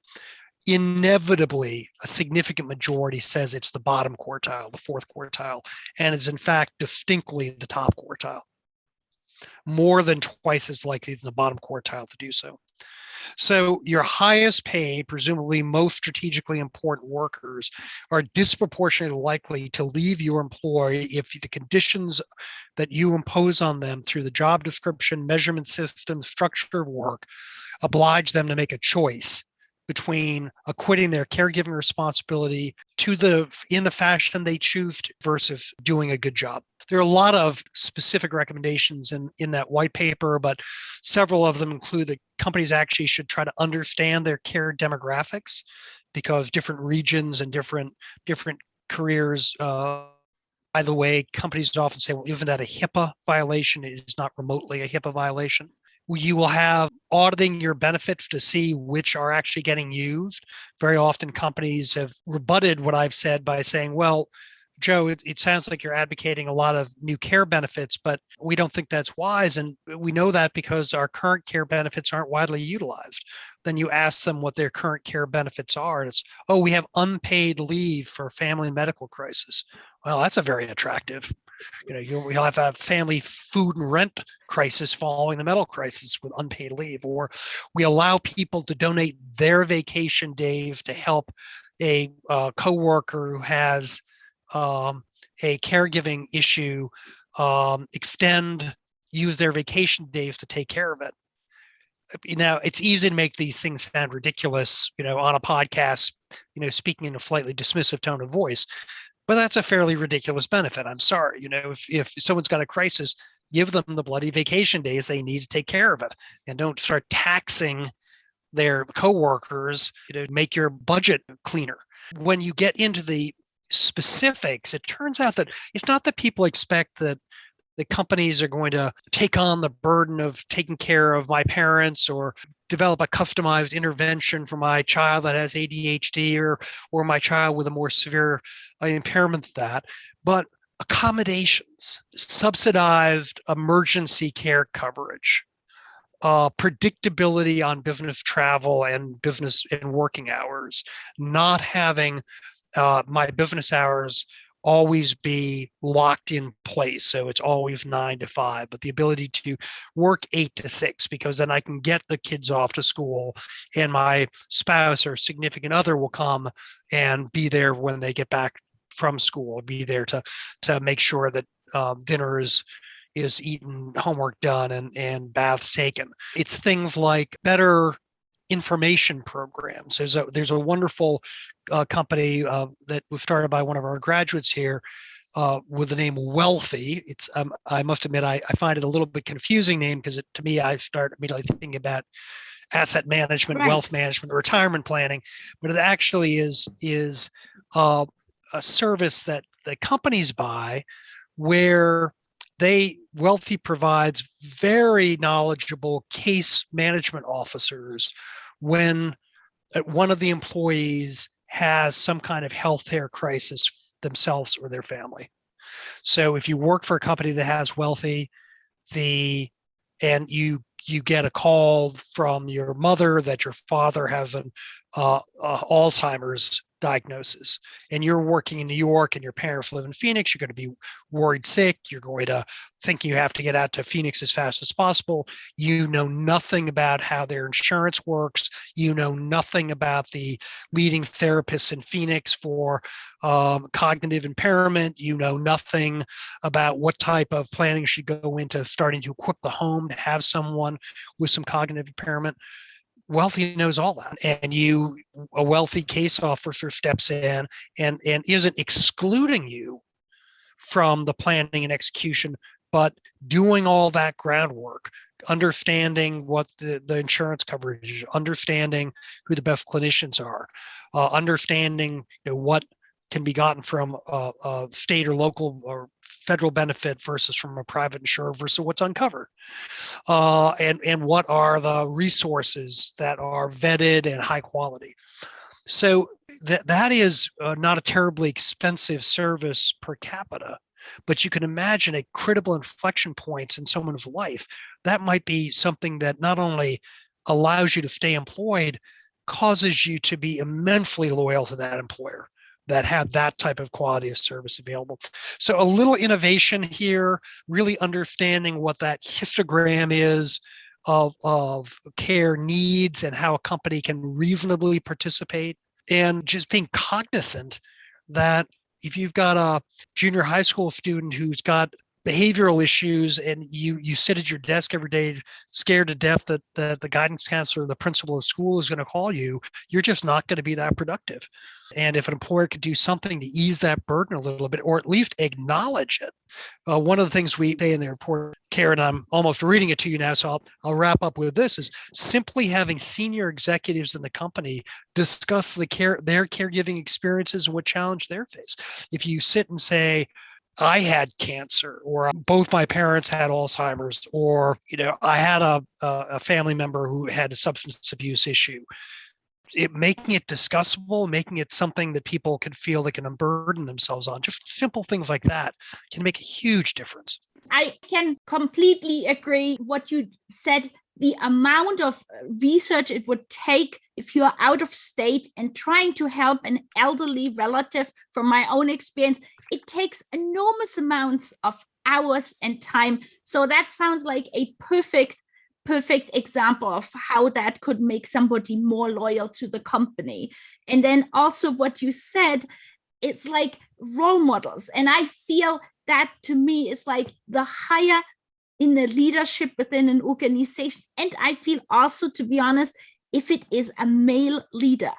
Speaker 1: Inevitably, a significant majority says it's the bottom quartile, the 4th quartile, and is in fact distinctly the top quartile. More than twice as likely than the bottom quartile to do so. So your highest paid, presumably most strategically important workers are disproportionately likely to leave your employ if the conditions that you impose on them through the job description, measurement system, structure of work oblige them to make a choice between acquitting their caregiving responsibility in the fashion they choose versus doing a good job. There are a lot of specific recommendations in that white paper, but several of them include that companies actually should try to understand their care demographics, because different regions and different careers. By the way, companies often say, well, isn't that a HIPAA violation? It is not remotely a HIPAA violation. You will have auditing your benefits to see which are actually getting used. Very often companies have rebutted what I've said by saying, well, Joe, it sounds like you're advocating a lot of new care benefits, but we don't think that's wise. And we know that because our current care benefits aren't widely utilized. Then you ask them what their current care benefits are. And it's, oh, we have unpaid leave for family and medical crisis. Well, that's a very attractive. We'll have a family food and rent crisis following the medical crisis with unpaid leave, or we allow people to donate their vacation days to help a coworker who has a caregiving issue, use their vacation days to take care of it. It's easy to make these things sound ridiculous, on a podcast, speaking in a slightly dismissive tone of voice, but that's a fairly ridiculous benefit. I'm sorry. If someone's got a crisis, give them the bloody vacation days they need to take care of it, and don't start taxing their coworkers, make your budget cleaner. When you get into the specifics, it turns out that it's not that people expect that the companies are going to take on the burden of taking care of my parents or develop a customized intervention for my child that has ADHD or my child with a more severe impairment than that. But accommodations, subsidized emergency care coverage, predictability on business travel and business and working hours, not having my business hours always be locked in place. So it's always 9 to 5, but the ability to work 8 to 6, because then I can get the kids off to school and my spouse or significant other will come and be there when they get back from school, be there to make sure that dinner is eaten, homework done, and baths taken. It's things like better information programs. There's a wonderful company that was started by one of our graduates here with the name Wealthy. It's I must admit I find it a little bit confusing name, because to me I start immediately thinking about asset management,
Speaker 2: Right.
Speaker 1: wealth management, retirement planning, but it actually is a service that the companies buy, where Wealthy provides very knowledgeable case management officers when one of the employees has some kind of healthcare crisis themselves or their family. So if you work for a company that has Wealthy, and you get a call from your mother that your father has an Alzheimer's diagnosis, and you're working in New York and your parents live in Phoenix, you're going to be worried sick. You're going to think you have to get out to Phoenix as fast as possible. You know nothing about how their insurance works. You know nothing about the leading therapists in Phoenix for cognitive impairment. You know nothing about what type of planning should go into starting to equip the home to have someone with some cognitive impairment. Wealthy knows all that, and a Wealthy case officer steps in and isn't excluding you from the planning and execution, but doing all that groundwork, understanding what the insurance coverage is, understanding who the best clinicians are, understanding what can be gotten from a state or local or federal benefit versus from a private insurer versus what's uncovered, and what are the resources that are vetted and high quality. So that is not a terribly expensive service per capita, but you can imagine at critical inflection points in someone's life, that might be something that not only allows you to stay employed, causes you to be immensely loyal to that employer that had that type of quality of service available. So a little innovation here, really understanding what that histogram is of care needs and how a company can reasonably participate, and just being cognizant that if you've got a junior high school student who's got behavioral issues and you sit at your desk every day scared to death that the guidance counselor or the principal of school is going to call you, you're just not going to be that productive. And if an employer could do something to ease that burden a little bit, or at least acknowledge it. One of the things we say in the report, Karen, I'm almost reading it to you now, so I'll wrap up with this, is simply having senior executives in the company discuss their caregiving experiences and what challenge they face. If you sit and say, I had cancer, or both my parents had Alzheimer's, or I had a family member who had a substance abuse issue. Making it discussable, making it something that people can feel they can unburden themselves on, just simple things like that can make a huge difference.
Speaker 2: I can completely agree what you said. The amount of research it would take if you're out of state and trying to help an elderly relative, from my own experience, it takes enormous amounts of hours and time. So that sounds like a perfect example of how that could make somebody more loyal to the company. And then also what you said, it's like role models. And I feel that, to me, is like the higher in the leadership within an organization. And I feel also, to be honest, if it is a male leader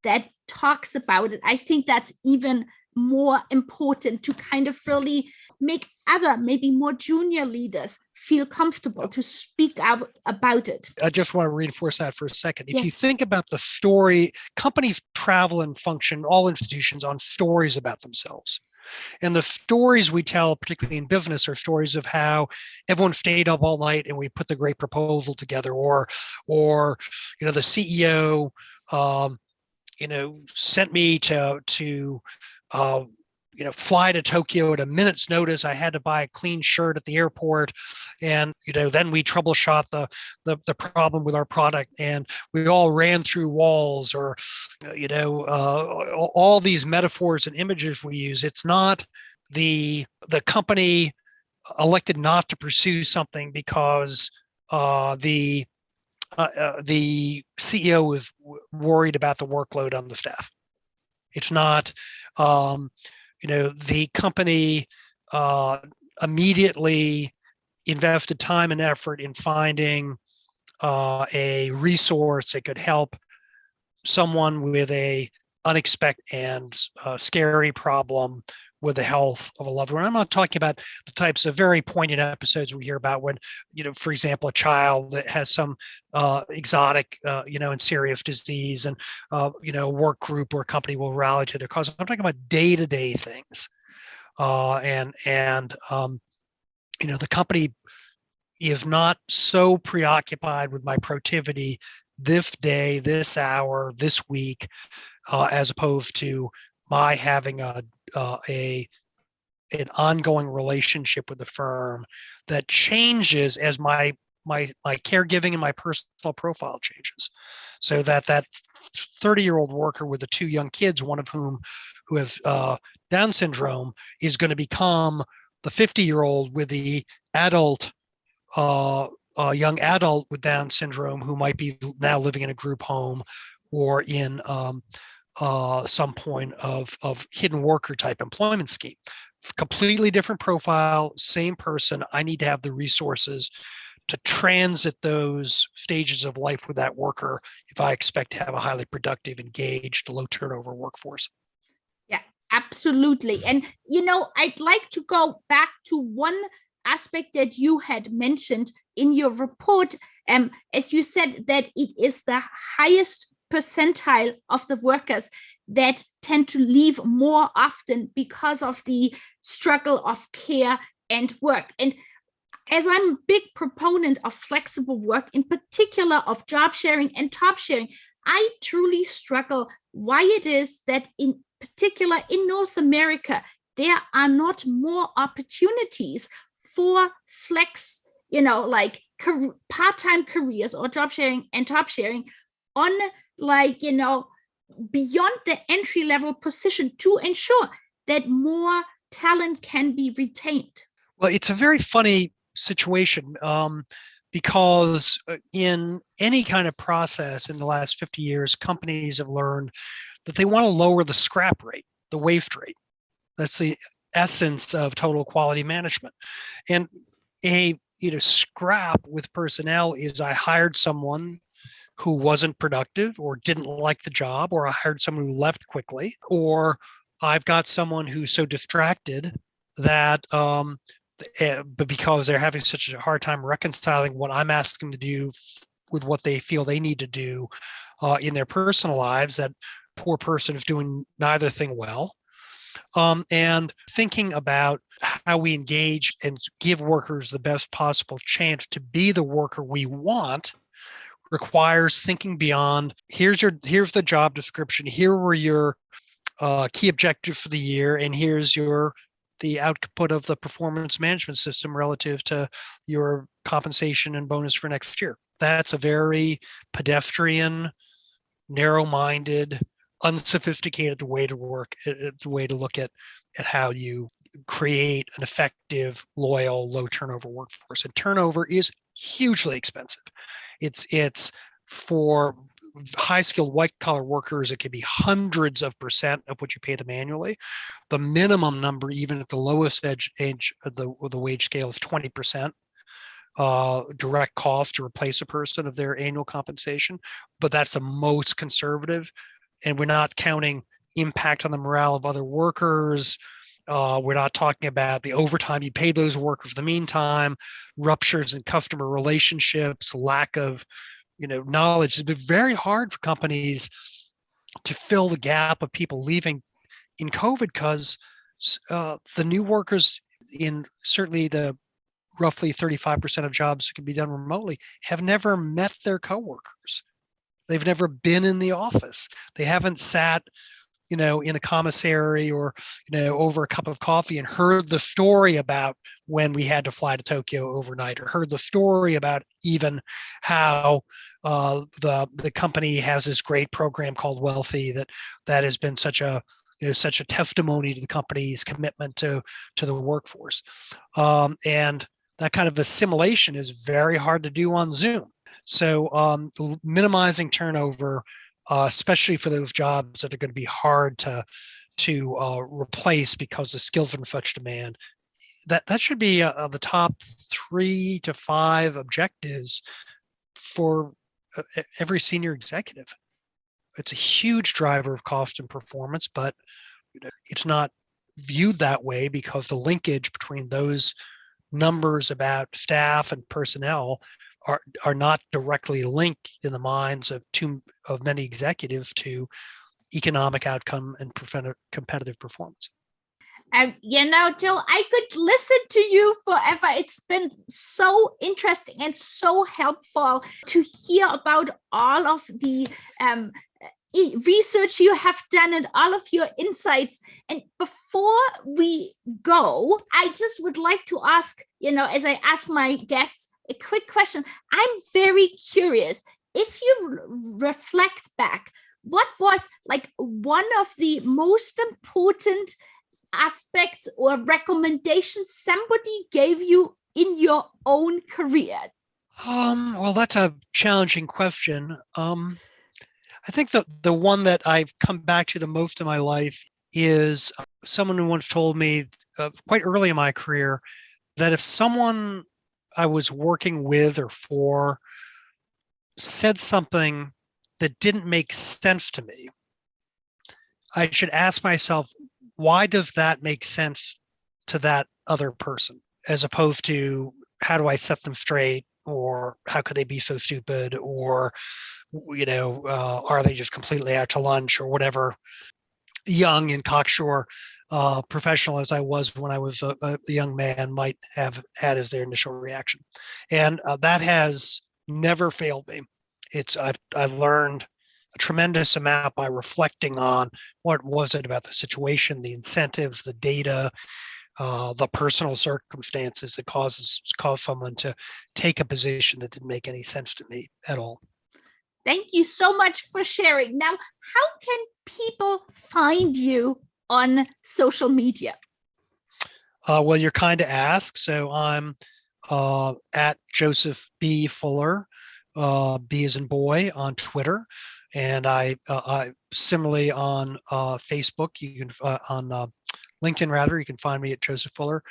Speaker 2: that talks about it, I think that's even more important to kind of really make other, maybe more junior leaders feel comfortable to speak out about it.
Speaker 1: I just want to reinforce that for a second. If
Speaker 2: Yes.
Speaker 1: you think about the story, companies travel and function, all institutions, on stories about themselves. And the stories we tell, particularly in business, are stories of how everyone stayed up all night and we put the great proposal together, or the CEO, sent me to fly to Tokyo at a minute's notice. I had to buy a clean shirt at the airport, and then we troubleshot the problem with our product, and we all ran through walls, or all these metaphors and images we use. It's not the company elected not to pursue something because the CEO was worried about the workload on the staff. It's not the company immediately invested time and effort in finding a resource that could help someone with a unexpected and scary problem with the health of a loved one. I'm not talking about the types of very poignant episodes we hear about when, for example, a child that has some exotic, and serious disease, and, a work group or a company will rally to their cause. I'm talking about day-to-day things. The company is not so preoccupied with my productivity this day, this hour, this week, as opposed to my having an ongoing relationship with the firm that changes as my caregiving and my personal profile changes. So that 30-year-old worker with the two young kids, one of whom who have Down syndrome, is going to become the 50-year-old with the adult, young adult with Down syndrome, who might be now living in a group home or in some point of hidden worker type employment scheme. Completely different profile, same person. I need to have the resources to transit those stages of life with that worker if I expect to have a highly productive, engaged, low turnover workforce.
Speaker 2: Yeah, absolutely. And, I'd like to go back to one aspect that you had mentioned in your report. As you said, that it is the highest percentile of the workers that tend to leave more often because of the struggle of care and work. And as I'm a big proponent of flexible work, in particular of job sharing and top sharing, I truly struggle why it is that, in particular in North America, there are not more opportunities for flex, like part-time careers or job sharing and top sharing on, beyond the entry-level position, to ensure that more talent can be retained.
Speaker 1: Well, it's a very funny situation. because in any kind of process in the last 50 years, companies have learned that they want to lower the scrap rate, the waste rate. That's the essence of total quality management. And a scrap with personnel is I hired someone who wasn't productive or didn't like the job, or I hired someone who left quickly, or I've got someone who's so distracted that but because they're having such a hard time reconciling what I'm asking to do with what they feel they need to do in their personal lives, that poor person is doing neither thing well. And thinking about how we engage and give workers the best possible chance to be the worker we want requires thinking beyond here's the job description, here were your key objectives for the year, and here's the output of the performance management system relative to your compensation and bonus for next year. That's a very pedestrian, narrow-minded, unsophisticated way to work, the way to look at how you create an effective, loyal, low turnover workforce. And turnover is hugely expensive. It's for high skilled white collar workers, it can be hundreds of percent of what you pay them annually. The minimum number, even at the lowest age of the wage scale, is 20%. Direct cost to replace a person of their annual compensation, but that's the most conservative. And we're not counting impact on the morale of other workers. We're not talking about the overtime you pay those workers in the meantime, ruptures in customer relationships, lack of knowledge. It's been very hard for companies to fill the gap of people leaving in COVID because the new workers in certainly the roughly 35% of jobs that can be done remotely have never met their coworkers. They've never been in the office. They haven't sat, in the commissary or, over a cup of coffee and heard the story about when we had to fly to Tokyo overnight, or heard the story about even how the company has this great program called Wealthy that has been such a testimony to the company's commitment to the workforce. And that kind of assimilation is very hard to do on Zoom. So minimizing turnover, especially for those jobs that are going to be hard to replace because the skills are in such demand, that should be the top 3 to 5 objectives for every senior executive. It's a huge driver of cost and performance, but it's not viewed that way because the linkage between those numbers about staff and personnel are not directly linked in the minds of many executives to economic outcome and competitive performance.
Speaker 2: Joe, I could listen to you forever. It's been so interesting and so helpful to hear about all of the research you have done and all of your insights. And before we go, I just would like to ask, as I ask my guests, a quick question. I'm very curious. If you reflect back, what was like one of the most important aspects or recommendations somebody gave you in your own career?
Speaker 1: Well, that's a challenging question. I think the one that I've come back to the most in my life is someone who once told me quite early in my career that if someone I was working with or for said something that didn't make sense to me, I should ask myself, why does that make sense to that other person, as opposed to how do I set them straight, or how could they be so stupid, or are they just completely out to lunch, or whatever young and cocksure professional as I was when I was a young man might have had as their initial reaction. And that has never failed me. I've learned a tremendous amount by reflecting on what was it about the situation, the incentives, the data, the personal circumstances that caused someone to take a position that didn't make any sense to me at all.
Speaker 2: Thank you so much for sharing. Now, how can people find you on social media?
Speaker 1: Well, you're kind to ask. So I'm at Joseph B. Fuller, B as in boy, on Twitter. And I similarly on Facebook, you can on LinkedIn rather, you can find me at Joseph Fuller.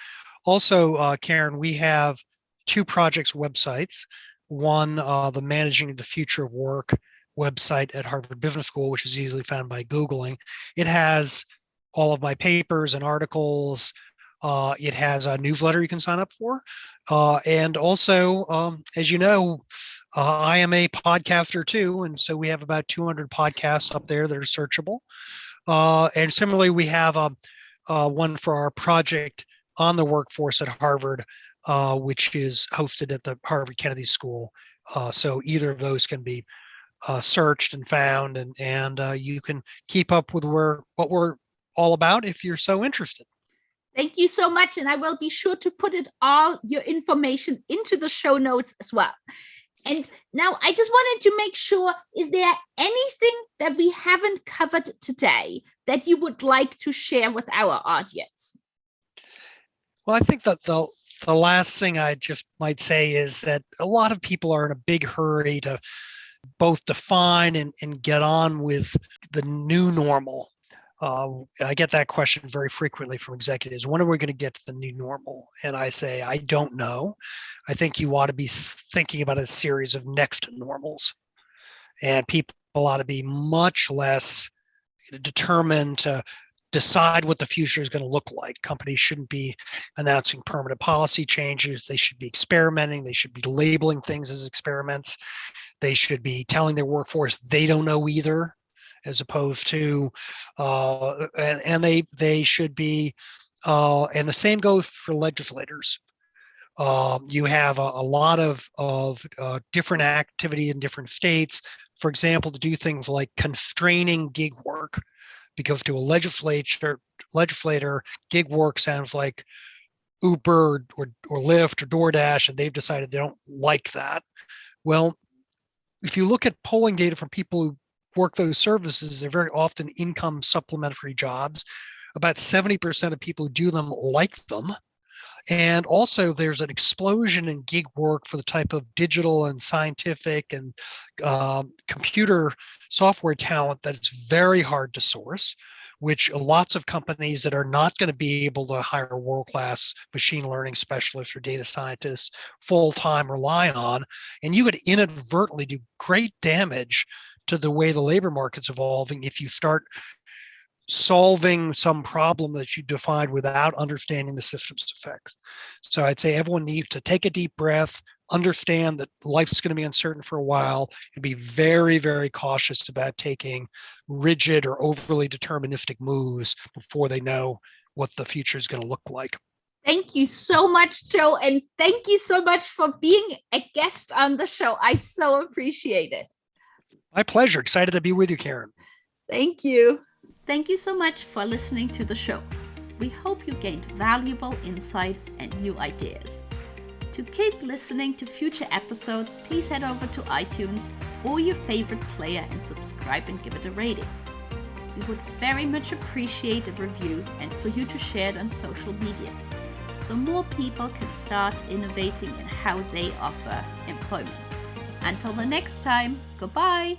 Speaker 1: Also, Karen, we have two projects websites. One, the Managing the Future of Work website at Harvard Business School, which is easily found by Googling. It has all of my papers and articles. It has a newsletter you can sign up for. And also, as you know, I am a podcaster too. And so we have about 200 podcasts up there that are searchable. And similarly, we have one for our project on the workforce at Harvard, which is hosted at the Harvard Kennedy School. So either of those can be searched and found, and you can keep up with what we're all about if you're so interested.
Speaker 2: Thank you so much. And I will be sure to put all your information into the show notes as well. And now I just wanted to make sure, is there anything that we haven't covered today that you would like to share with our audience?
Speaker 1: Well, I think that the last thing I just might say is that a lot of people are in a big hurry to both define and get on with the new normal. I get that question very frequently from executives. When are we going to get to the new normal? And I say, I don't know. I think you ought to be thinking about a series of next normals. And people ought to be much less determined to decide what the future is going to look like. Companies shouldn't be announcing permanent policy changes. They should be experimenting. They should be labeling things as experiments. They should be telling their workforce they don't know either, as opposed to, and they should be, and the same goes for legislators. You have a lot of different activity in different states, for example, to do things like constraining gig work, because to a legislator, gig work sounds like Uber or Lyft or DoorDash, and they've decided they don't like that. Well, if you look at polling data from people who work those services, they're very often income supplementary jobs. About 70% of people who do them like them. And also there's an explosion in gig work for the type of digital and scientific and computer software talent that's very hard to source, which lots of companies that are not going to be able to hire world-class machine learning specialists or data scientists full-time rely on. And you could inadvertently do great damage to the way the labor market's evolving if you start solving some problem that you defined without understanding the system's effects. So I'd say everyone needs to take a deep breath, understand that life's going to be uncertain for a while, and be very, very cautious about taking rigid or overly deterministic moves before they know what the future is going to look like.
Speaker 2: Thank you so much, Joe. And thank you so much for being a guest on the show. I so appreciate it.
Speaker 1: My pleasure. Excited to be with you, Karen.
Speaker 2: Thank you. Thank you so much for listening to the show. We hope you gained valuable insights and new ideas. To keep listening to future episodes, please head over to iTunes or your favorite player and subscribe and give it a rating. We would very much appreciate a review and for you to share it on social media, so more people can start innovating in how they offer employment. Until the next time, goodbye.